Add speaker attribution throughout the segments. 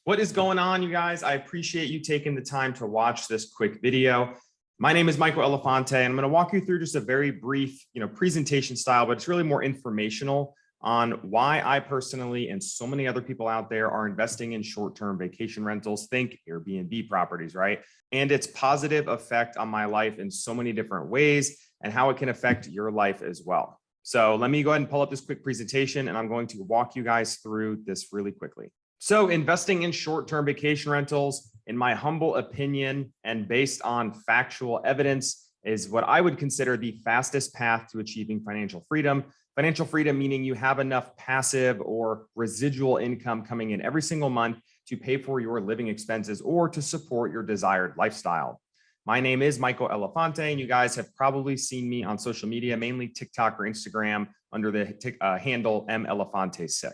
Speaker 1: What is going on, you guys? I appreciate you taking the time to watch this quick video. My name is Michael Elefante, and I'm going to walk you through just a very brief, presentation style, but it's really more informational on why I personally and so many other people out there are investing in short-term vacation rentals. Think Airbnb properties, right? And its positive effect on my life in so many different ways and how it can affect your life as well. So let me go ahead and pull up this quick presentation, and I'm going to walk you guys through this really quickly. So investing in short-term vacation rentals, in my humble opinion, and based on factual evidence, is what I would consider the fastest path to achieving financial freedom. Financial freedom meaning you have enough passive or residual income coming in every single month to pay for your living expenses or to support your desired lifestyle. My name is Michael Elefante, and you guys have probably seen me on social media, mainly TikTok or Instagram, under the handle melefante6.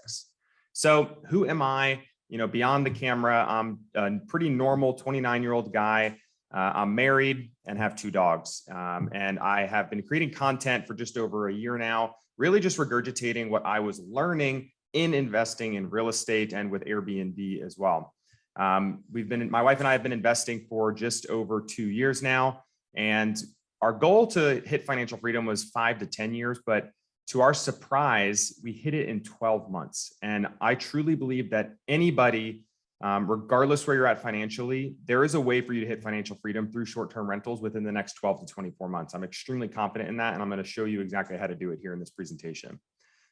Speaker 1: So who am I? Beyond the camera, I'm a pretty normal 29-year-old guy. I'm married and have 2 dogs. And I have been creating content for just over a year now, really just regurgitating what I was learning in investing in real estate and with Airbnb as well. My wife and I have been investing for just over 2 years now. And our goal to hit financial freedom was 5 to 10 years, but to our surprise, we hit it in 12 months. And I truly believe that anybody, regardless where you're at financially, there is a way for you to hit financial freedom through short-term rentals within the next 12 to 24 months. I'm extremely confident in that, and I'm going to show you exactly how to do it here in this presentation.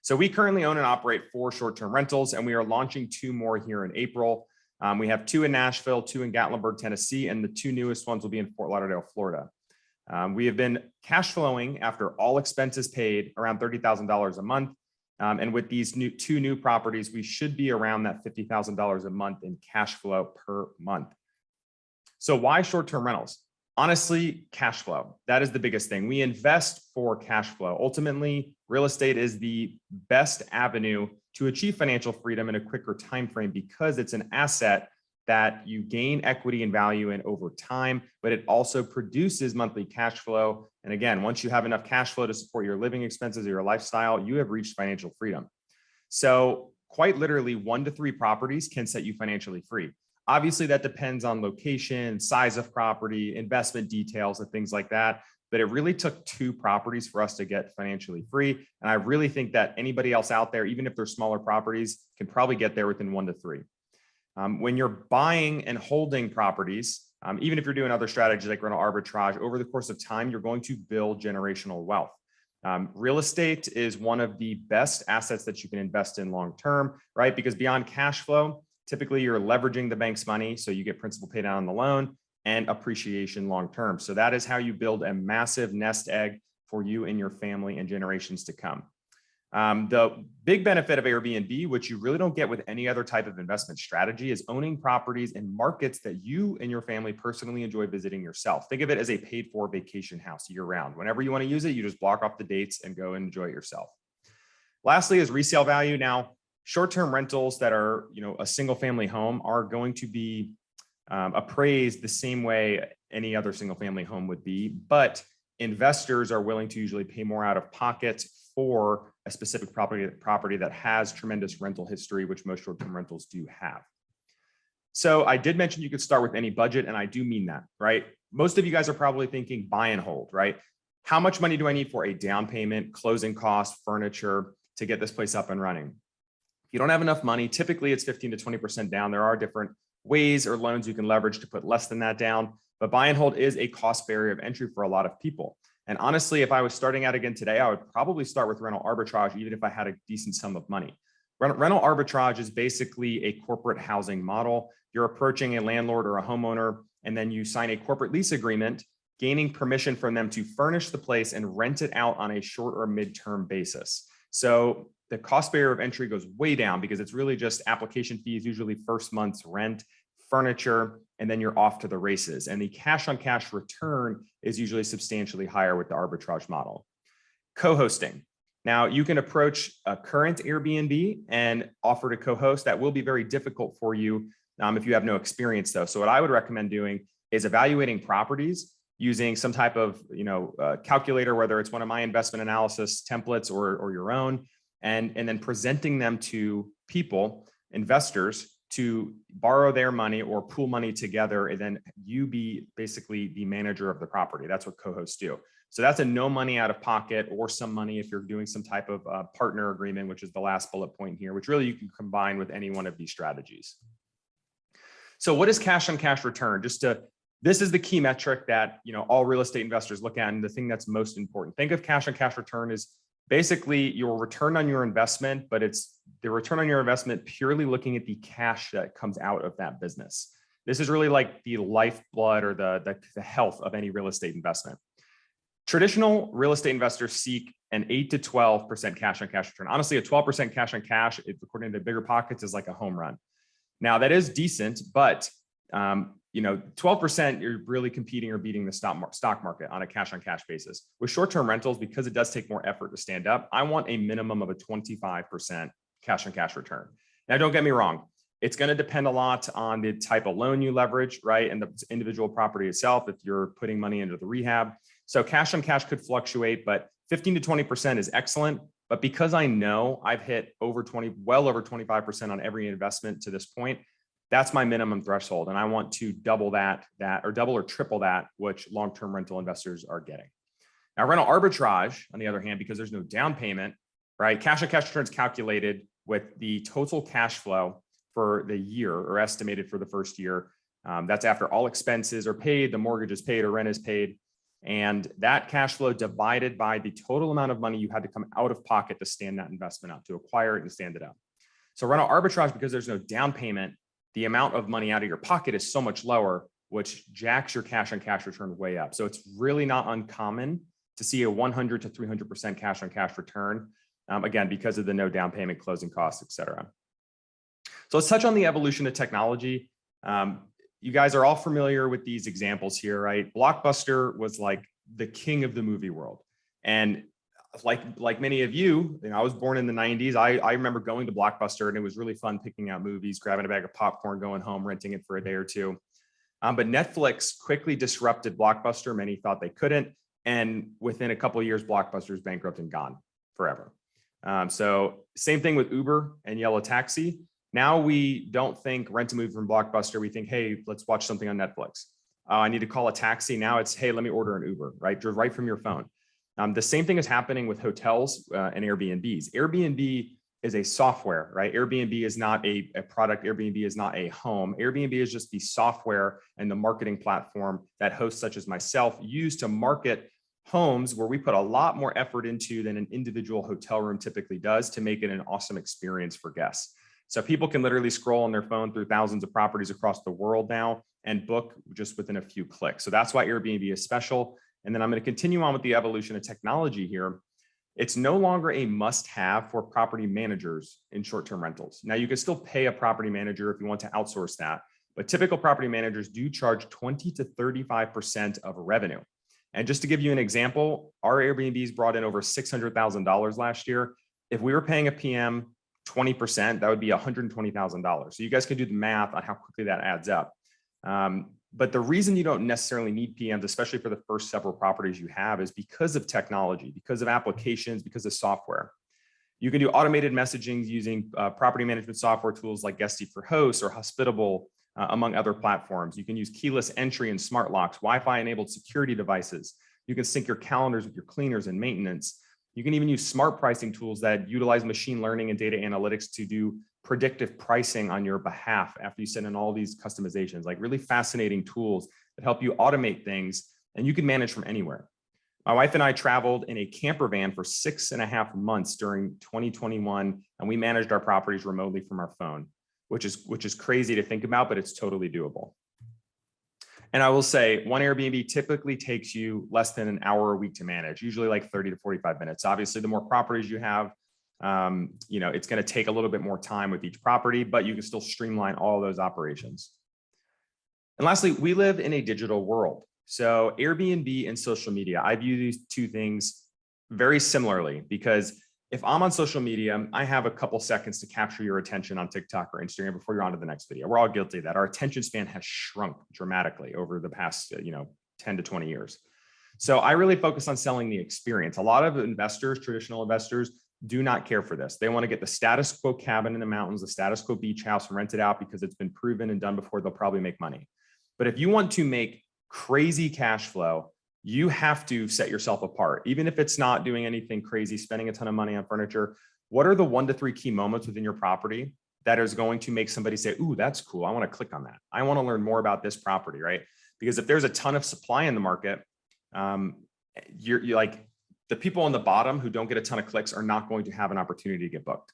Speaker 1: So we currently own and operate 4 short-term rentals, and we are launching 2 more here in April. We have 2 in Nashville, 2 in Gatlinburg, Tennessee, and the 2 newest ones will be in Fort Lauderdale, Florida. We have been cash flowing after all expenses paid around $30,000 a month. And with these 2 new properties, we should be around that $50,000 a month in cash flow per month. So why short-term rentals? Honestly, cash flow. That is the biggest thing. We invest for cash flow. Ultimately, real estate is the best avenue to achieve financial freedom in a quicker time frame because it's an asset that you gain equity and value in over time, but it also produces monthly cash flow. And again, once you have enough cash flow to support your living expenses or your lifestyle, you have reached financial freedom. So quite literally 1 to 3 properties can set you financially free. Obviously that depends on location, size of property, investment details and things like that. But it really took 2 properties for us to get financially free. And I really think that anybody else out there, even if they're smaller properties, can probably get there within 1 to 3. When you're buying and holding properties, even if you're doing other strategies like rental arbitrage, over the course of time, you're going to build generational wealth. Real estate is one of the best assets that you can invest in long-term, right? Because beyond cash flow, typically you're leveraging the bank's money, so you get principal paid down on the loan and appreciation long-term. So that is how you build a massive nest egg for you and your family and generations to come. The big benefit of Airbnb, which you really don't get with any other type of investment strategy, is owning properties in markets that you and your family personally enjoy visiting yourself. Think of it as a paid for vacation house year round. Whenever you want to use it, you just block off the dates and go and enjoy it yourself. Lastly is resale value. Now, short-term rentals that are, a single family home are going to be appraised the same way any other single family home would be, but investors are willing to usually pay more out of pocket for a specific property that has tremendous rental history, which most short-term rentals do have. So I did mention you could start with any budget, and I do mean that, right? Most of you guys are probably thinking buy and hold, right? How much money do I need for a down payment, closing costs, furniture to get this place up and running? If you don't have enough money, typically it's 15 to 20% down. There are different ways or loans you can leverage to put less than that down, but buy and hold is a cost barrier of entry for a lot of people. And honestly, if I was starting out again today, I would probably start with rental arbitrage, even if I had a decent sum of money. Rental arbitrage is basically a corporate housing model. You're approaching a landlord or a homeowner, and then you sign a corporate lease agreement, gaining permission from them to furnish the place and rent it out on a short or midterm basis. So the cost barrier of entry goes way down because it's really just application fees, usually first month's rent, furniture, and then you're off to the races. And the cash on cash return is usually substantially higher with the arbitrage model. Co-hosting. Now you can approach a current Airbnb and offer to co-host. That will be very difficult for you if you have no experience though. So what I would recommend doing is evaluating properties using some type of calculator, whether it's one of my investment analysis templates or your own, and then presenting them to people, investors, to borrow their money or pool money together, and then you be basically the manager of the property. That's what co-hosts do. So that's a no money out of pocket, or some money if you're doing some type of partner agreement, which is the last bullet point here, which really you can combine with any one of these strategies. So what is cash on cash return? This is the key metric that all real estate investors look at, and the thing that's most important. Think of cash on cash return as basically your return on your investment, but it's the return on your investment purely looking at the cash that comes out of that business. This is really like the lifeblood or the health of any real estate investment. Traditional real estate investors seek an 8 to 12% cash on cash return. Honestly, a 12% cash on cash, according to Bigger Pockets, is like a home run. Now that is decent, but 12%, you're really competing or beating the stock market on a cash on cash basis. With short-term rentals, because it does take more effort to stand up, I want a minimum of a 25% cash on cash return. Now, don't get me wrong. It's going to depend a lot on the type of loan you leverage, right? And the individual property itself, if you're putting money into the rehab. So cash on cash could fluctuate, but 15 to 20% is excellent. But because I know I've hit well over 25% on every investment to this point, that's my minimum threshold. And I want to double or double or triple that, which long-term rental investors are getting. Now, rental arbitrage, on the other hand, because there's no down payment, right? Cash on cash return is calculated with the total cash flow for the year, or estimated for the first year. That's after all expenses are paid, the mortgage is paid, or rent is paid. And that cash flow divided by the total amount of money you had to come out of pocket to stand that investment up, to acquire it and stand it up. So rental arbitrage, because there's no down payment, the amount of money out of your pocket is so much lower, which jacks your cash on cash return way up. So it's really not uncommon to see a 100 to 300% cash on cash return, again, because of the no down payment, closing costs, et cetera. So let's touch on the evolution of technology. You guys are all familiar with these examples here, right? Blockbuster was like the king of the movie world. And like many of you, I was born in the 90s. I remember going to Blockbuster, and it was really fun picking out movies, grabbing a bag of popcorn, going home, renting it for a day or two. But Netflix quickly disrupted Blockbuster. Many thought they couldn't. And within a couple of years, Blockbuster's bankrupt and gone forever. So same thing with Uber and Yellow Taxi. Now we don't think rent a movie from Blockbuster. We think, hey, let's watch something on Netflix. I need to call a taxi. Now it's, hey, let me order an Uber, right from your phone. The same thing is happening with hotels and Airbnbs. Airbnb is a software, right? Airbnb is not a product. Airbnb is not a home. Airbnb is just the software and the marketing platform that hosts such as myself use to market homes, where we put a lot more effort into than an individual hotel room typically does, to make it an awesome experience for guests. So people can literally scroll on their phone through thousands of properties across the world now and book just within a few clicks. So that's why Airbnb is special. And then I'm going to continue on with the evolution of technology here. It's no longer a must-have for property managers in short-term rentals. Now, you can still pay a property manager if you want to outsource that, but typical property managers do charge 20 to 35% of revenue. And just to give you an example, our Airbnbs brought in over $600,000 last year. If we were paying a PM 20%, that would be $120,000. So you guys can do the math on how quickly that adds up. But the reason you don't necessarily need PMs, especially for the first several properties you have, is because of technology, because of applications, because of software. You can do automated messaging using property management software tools like Guesty for hosts or Hospitable, among other platforms. You can use keyless entry and smart locks, Wi-Fi enabled security devices. You can sync your calendars with your cleaners and maintenance. You can even use smart pricing tools that utilize machine learning and data analytics to do predictive pricing on your behalf after you send in all these customizations, like really fascinating tools that help you automate things, and you can manage from anywhere. My wife and I traveled in a camper van for 6.5 months during 2021, and we managed our properties remotely from our phone, which is crazy to think about, but it's totally doable. And I will say, one Airbnb typically takes you less than an hour a week to manage, usually like 30 to 45 minutes. Obviously, the more properties you have, it's going to take a little bit more time with each property, but you can still streamline all those operations. And lastly, we live in a digital world. So Airbnb and social media, I view these two things very similarly, because if I'm on social media, I have a couple seconds to capture your attention on TikTok or Instagram before you're on to the next video. We're all guilty of that. Our attention span has shrunk dramatically over the past 10 to 20 years. So I really focus on selling the experience. A lot of investors, traditional investors, do not care for this. They want to get the status quo cabin in the mountains, the status quo beach house, and rent it out because it's been proven and done before. They'll probably make money. But if you want to make crazy cash flow, you have to set yourself apart. Even if it's not doing anything crazy, spending a ton of money on furniture, what are the 1 to 3 key moments within your property that is going to make somebody say, ooh, that's cool. I want to click on that. I want to learn more about this property, right? Because if there's a ton of supply in the market, you're like, the people on the bottom who don't get a ton of clicks are not going to have an opportunity to get booked.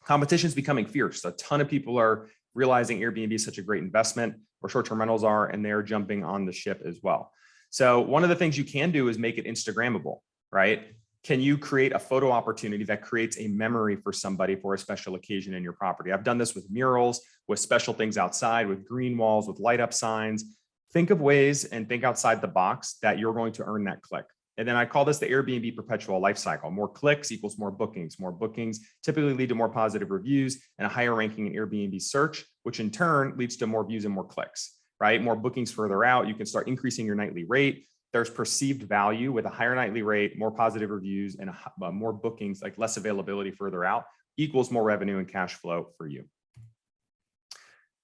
Speaker 1: Competition is becoming fierce. A ton of people are realizing Airbnb is such a great investment, or short-term rentals are, and they're jumping on the ship as well. So one of the things you can do is make it Instagrammable, right? Can you create a photo opportunity that creates a memory for somebody for a special occasion in your property? I've done this with murals, with special things outside, with green walls, with light up signs. Think of ways and think outside the box that you're going to earn that click. And then I call this the Airbnb perpetual life cycle. More clicks equals more bookings. More bookings typically lead to more positive reviews and a higher ranking in Airbnb search, which in turn leads to more views and more clicks, right? More bookings further out. You can start increasing your nightly rate. There's perceived value with a higher nightly rate, more positive reviews, and more bookings, like less availability further out, equals more revenue and cash flow for you.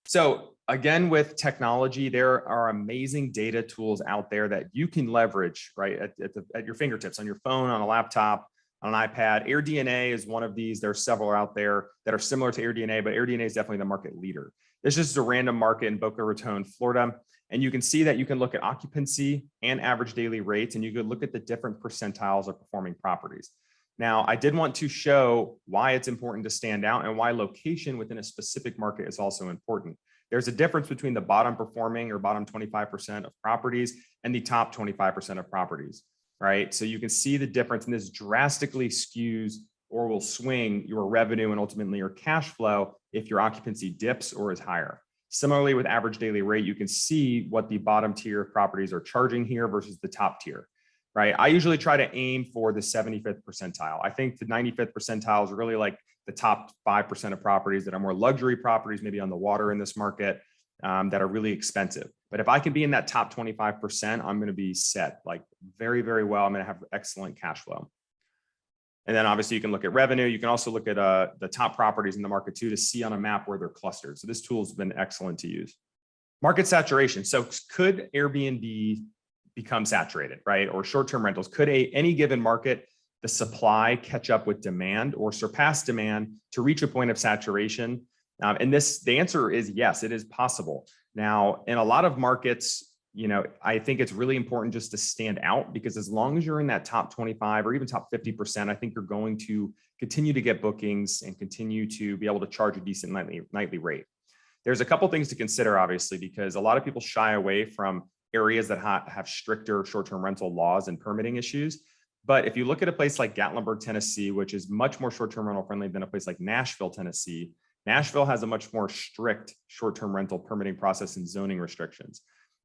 Speaker 1: So again, with technology, there are amazing data tools out there that you can leverage, right, at your fingertips, on your phone, on a laptop, on an iPad. AirDNA is one of these. There are several out there that are similar to AirDNA, but AirDNA is definitely the market leader. This is a random market in Boca Raton, Florida. And you can see that you can look at occupancy and average daily rates, and you could look at the different percentiles of performing properties. Now, I did want to show why it's important to stand out and why location within a specific market is also important. There's a difference between the bottom performing or bottom 25% of properties and the top 25% of properties, right? So you can see the difference, and this drastically skews or will swing your revenue and ultimately your cash flow if your occupancy dips or is higher. Similarly, with average daily rate, you can see what the bottom tier properties are charging here versus the top tier, right? I usually try to aim for the 75th percentile. I think the 95th percentile is really like the top 5% of properties that are more luxury properties, maybe on the water in this market, that are really expensive. But if I can be in that top 25%, I'm going to be set like very, very well. I'm going to have excellent cash flow. And then obviously you can look at revenue. You can also look at the top properties in the market too, to see on a map where they're clustered. So this tool has been excellent to use. Market saturation. So could Airbnb become saturated, right? Or short-term rentals? Could any given market, the supply catch up with demand or surpass demand to reach a point of saturation? And the answer is yes, it is possible. Now, in a lot of markets, I think it's really important just to stand out, because as long as you're in that top 25 or even top 50%, I think you're going to continue to get bookings and continue to be able to charge a decent nightly rate. There's a couple things to consider, obviously, because a lot of people shy away from areas that have stricter short-term rental laws and permitting issues. But if you look at a place like Gatlinburg, Tennessee, which is much more short-term rental friendly than a place like Nashville, Tennessee, Nashville has a much more strict short-term rental permitting process and zoning restrictions.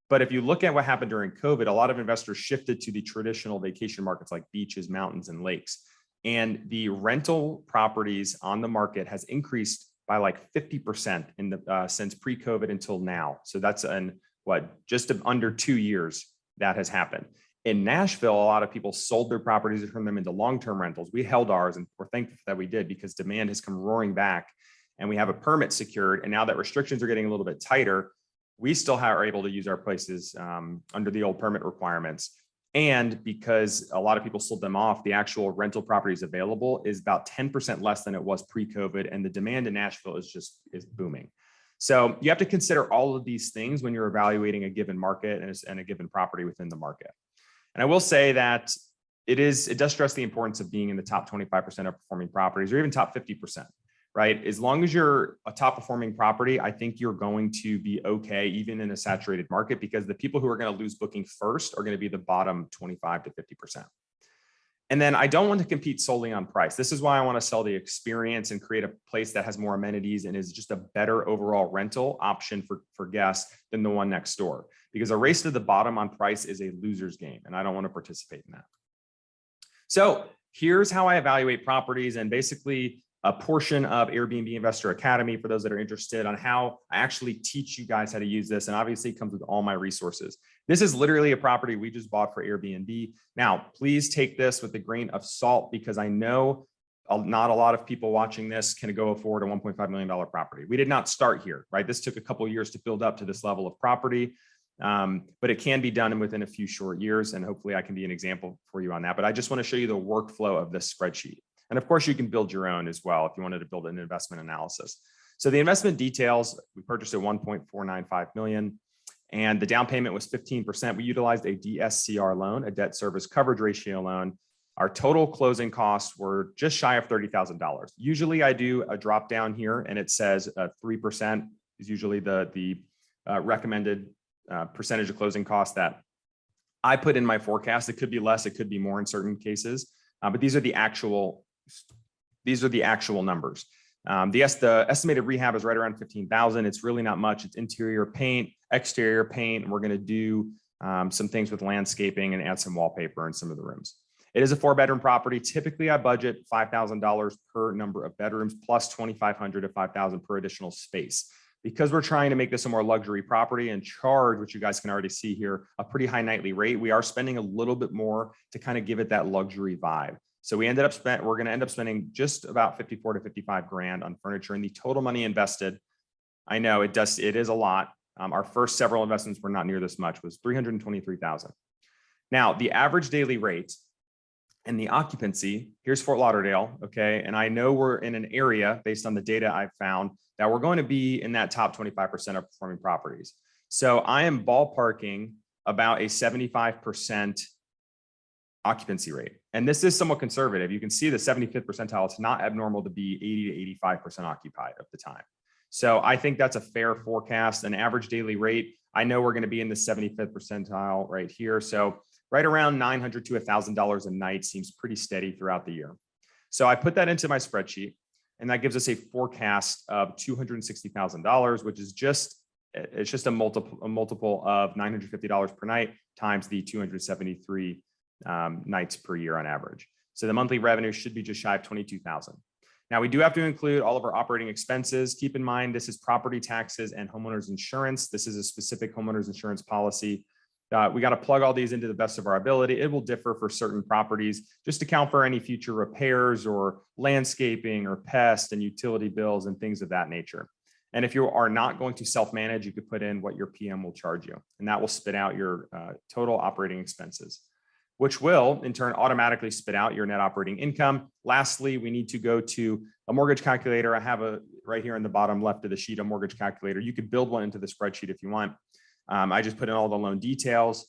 Speaker 1: But if you look at what happened during COVID, a lot of investors shifted to the traditional vacation markets like beaches, mountains, and lakes. And the rental properties on the market has increased by like 50% since pre-COVID until now. So that's just under 2 years that has happened. In Nashville, a lot of people sold their properties and turned them into long-term rentals. We held ours, and we're thankful that we did, because demand has come roaring back and we have a permit secured. And now that restrictions are getting a little bit tighter, we still are able to use our places under the old permit requirements. And because a lot of people sold them off, the actual rental properties available is about 10% less than it was pre-COVID. And the demand in Nashville is booming. So you have to consider all of these things when you're evaluating a given market and a given property within the market. And I will say that it does stress the importance of being in the top 25% of performing properties, or even top 50%. Right? As long as you're a top performing property, I think you're going to be okay, even in a saturated market, because the people who are going to lose booking first are going to be the bottom 25 to 50%. And then I don't want to compete solely on price. This is why I want to sell the experience and create a place that has more amenities and is just a better overall rental option for guests than the one next door. Because a race to the bottom on price is a loser's game, and I don't want to participate in that. So here's how I evaluate properties, and basically a portion of Airbnb Investor Academy for those that are interested on how I actually teach you guys how to use this. And obviously it comes with all my resources. This is literally a property we just bought for Airbnb. Now, please take this with a grain of salt, because I know not a lot of people watching this can go afford a $1.5 million property. We did not start here, right? This took a couple of years to build up to this level of property, but it can be done within a few short years. And hopefully I can be an example for you on that. But I just want to show you the workflow of this spreadsheet. And of course you can build your own as well if you wanted to build an investment analysis. So the investment details, we purchased at 1.495 million. And the down payment was 15%. We utilized a DSCR loan, a debt service coverage ratio loan. Our total closing costs were just shy of $30,000. Usually I do a drop down here and it says 3% is usually the recommended percentage of closing costs that I put in my forecast. It could be less, it could be more in certain cases, but these are the actual numbers. The estimated rehab is right around 15,000. It's really not much. It's interior paint, exterior paint, and we're going to do some things with landscaping and add some wallpaper in some of the rooms. It is a 4-bedroom property. Typically, I budget $5,000 per number of bedrooms plus $2,500 to $5,000 per additional space. Because we're trying to make this a more luxury property and charge, which you guys can already see here, a pretty high nightly rate, we are spending a little bit more to kind of give it that luxury vibe. So we're going to end up spending just about 54 to 55 grand on furniture, and the total money invested, I know it is a lot. Our first several investments were not near this much, was 323,000. Now the average daily rate and the occupancy, here's Fort Lauderdale, okay? And I know we're in an area based on the data I've found that we're going to be in that top 25% of performing properties. So I am ballparking about a 75% occupancy rate. And this is somewhat conservative. You can see the 75th percentile. It's not abnormal to be 80 to 85% occupied at the time. So I think that's a fair forecast. An average daily rate, I know we're going to be in the 75th percentile right here. So right around $900 to $1,000 a night seems pretty steady throughout the year. So I put that into my spreadsheet, and that gives us a forecast of $260,000, which is just a multiple of $950 per night times the 273 nights per year on average. So the monthly revenue should be just shy of 22,000. Now we do have to include all of our operating expenses. Keep in mind, this is property taxes and homeowners insurance. This is a specific homeowners insurance policy. We got to plug all these into the best of our ability. It will differ for certain properties, just to account for any future repairs or landscaping or pest and utility bills and things of that nature. And if you are not going to self-manage, you could put in what your PM will charge you, and that will spit out your total operating expenses, which will in turn automatically spit out your net operating income. Lastly, we need to go to a mortgage calculator. I have right here in the bottom left of the sheet, a mortgage calculator. You could build one into the spreadsheet if you want. I just put in all the loan details,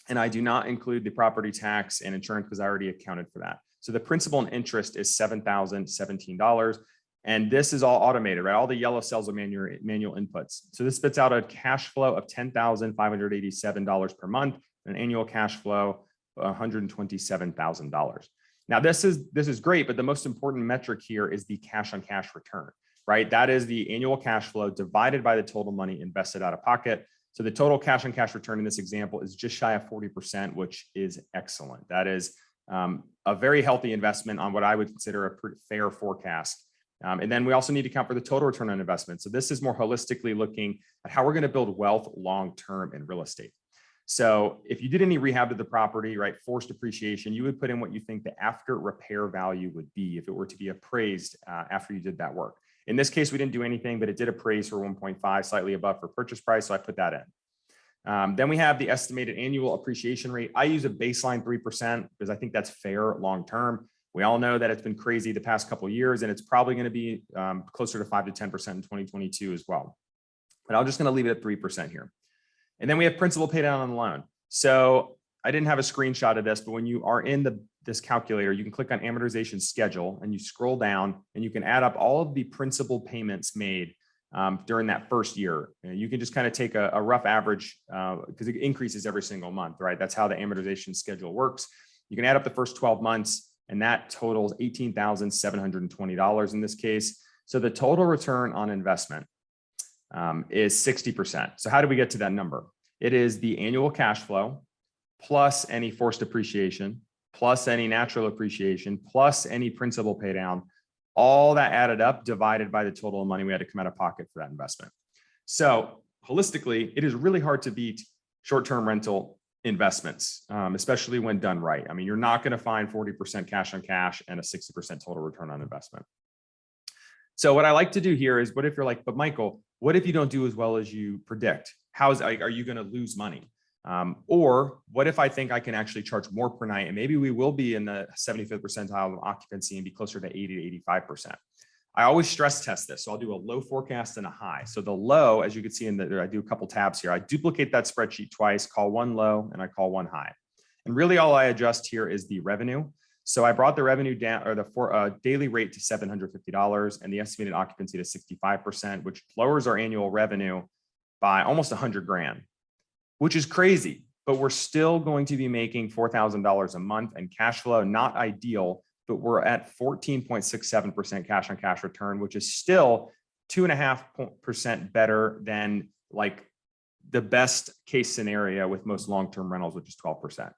Speaker 1: and I do not include the property tax and insurance because I already accounted for that. So the principal and interest is $7,017. And this is all automated, right? All the yellow cells are manual inputs. So this spits out a cash flow of $10,587 per month, an annual cash flow $127,000. Now this is great, but the most important metric here is the cash on cash return, right? That is the annual cash flow divided by the total money invested out of pocket. So the total cash on cash return in this example is just shy of 40%, which is excellent. That is a very healthy investment on what I would consider a pretty fair forecast. And then we also need to account for the total return on investment. So this is more holistically looking at how we're going to build wealth long-term in real estate. So if you did any rehab to the property, right, forced depreciation, you would put in what you think the after repair value would be if it were to be appraised after you did that work. In this case, we didn't do anything, but it did appraise for 1.5, slightly above for purchase price. So I put that in. Then we have the estimated annual appreciation rate. I use a baseline 3% because I think that's fair long-term. We all know that it's been crazy the past couple of years, and it's probably going to be closer to 5 to 10% in 2022 as well. But I'm just going to leave it at 3% here. And then we have principal pay down on the loan. So I didn't have a screenshot of this, but when you are in this calculator, you can click on amortization schedule and you scroll down and you can add up all of the principal payments made during that first year. You can just kind of take a rough average because it increases every single month, right? That's how the amortization schedule works. You can add up the first 12 months and that totals $18,720 in this case. So the total return on investment is 60%. So how do we get to that number? It is the annual cash flow plus any forced depreciation, plus any natural appreciation, plus any principal pay down, all that added up divided by the total money we had to come out of pocket for that investment. So holistically, it is really hard to beat short-term rental investments, especially when done right. I mean, you're not going to find 40% cash on cash and a 60% total return on investment. So what I like to do here is, what if you're like, but Michael, what if you don't do as well as you predict? Are you going to lose money? Or what if I think I can actually charge more per night, and maybe we will be in the 75th percentile of occupancy and be closer to 80 to 85%. I always stress test this. So I'll do a low forecast and a high. So the low, as you can see I do a couple tabs here. I duplicate that spreadsheet twice, call one low and I call one high. And really all I adjust here is the revenue. So I brought the revenue down, or the daily rate, to $750 and the estimated occupancy to 65%, which lowers our annual revenue by almost 100 grand, which is crazy, but we're still going to be making $4,000 a month in cash flow. Not ideal, but we're at 14.67% cash on cash return, which is still 2.5% better than like the best case scenario with most long-term rentals, which is 12%.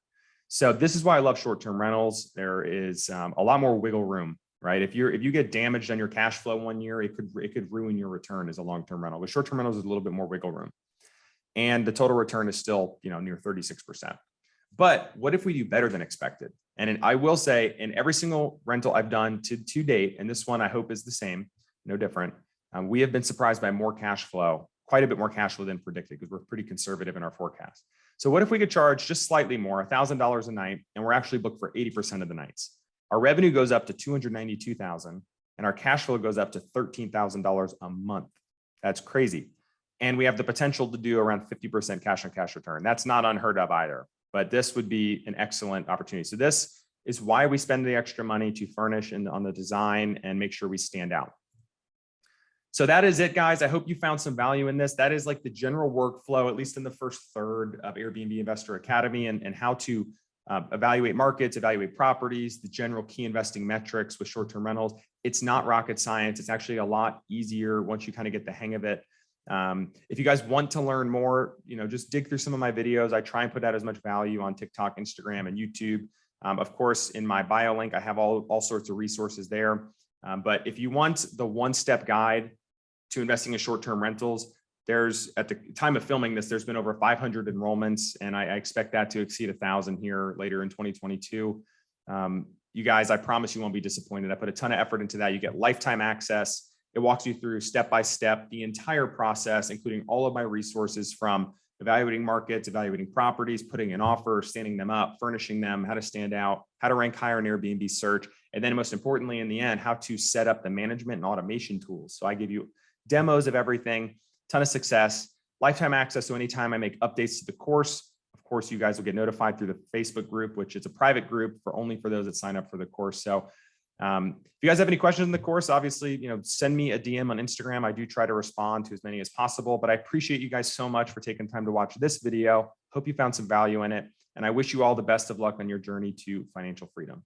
Speaker 1: So this is why I love short-term rentals. There is a lot more wiggle room, right? If you get damaged on your cash flow one year, it could ruin your return as a long-term rental. With short-term rentals, there's a little bit more wiggle room, and the total return is still, near 36%. But what if we do better than expected? And I will say, in every single rental I've done to date, and this one I hope is the same, no different, we have been surprised by more cash flow, quite a bit more cash flow than predicted, because we're pretty conservative in our forecast. So what if we could charge just slightly more, $1,000 a night, and we're actually booked for 80% of the nights? Our revenue goes up to $292,000, and our cash flow goes up to $13,000 a month. That's crazy. And we have the potential to do around 50% cash on cash return. That's not unheard of either, but this would be an excellent opportunity. So this is why we spend the extra money to furnish on the design and make sure we stand out. So that is it, guys. I hope you found some value in this. That is like the general workflow, at least in the first third of Airbnb Investor Academy, and how to evaluate markets, evaluate properties, the general key investing metrics with short-term rentals. It's not rocket science. It's actually a lot easier once you kind of get the hang of it. If you guys want to learn more, just dig through some of my videos. I try and put out as much value on TikTok, Instagram, and YouTube. Of course, in my bio link, I have all sorts of resources there. But if you want the one-step guide to investing in short-term rentals, at the time of filming this, there's been over 500 enrollments, and I expect that to exceed 1,000 here later in 2022. You guys, I promise you won't be disappointed. I put a ton of effort into that. You get lifetime access. It walks you through step-by-step the entire process, including all of my resources, from evaluating markets, evaluating properties, putting an offer, standing them up, furnishing them, how to stand out, how to rank higher in Airbnb search, and then most importantly, in the end, how to set up the management and automation tools. So I give you demos of everything, ton of success, lifetime access. So anytime I make updates to the course, of course, you guys will get notified through the Facebook group, which is a private group only for those that sign up for the course. So if you guys have any questions in the course, obviously, send me a DM on Instagram. I do try to respond to as many as possible, but I appreciate you guys so much for taking time to watch this video. Hope you found some value in it. And I wish you all the best of luck on your journey to financial freedom.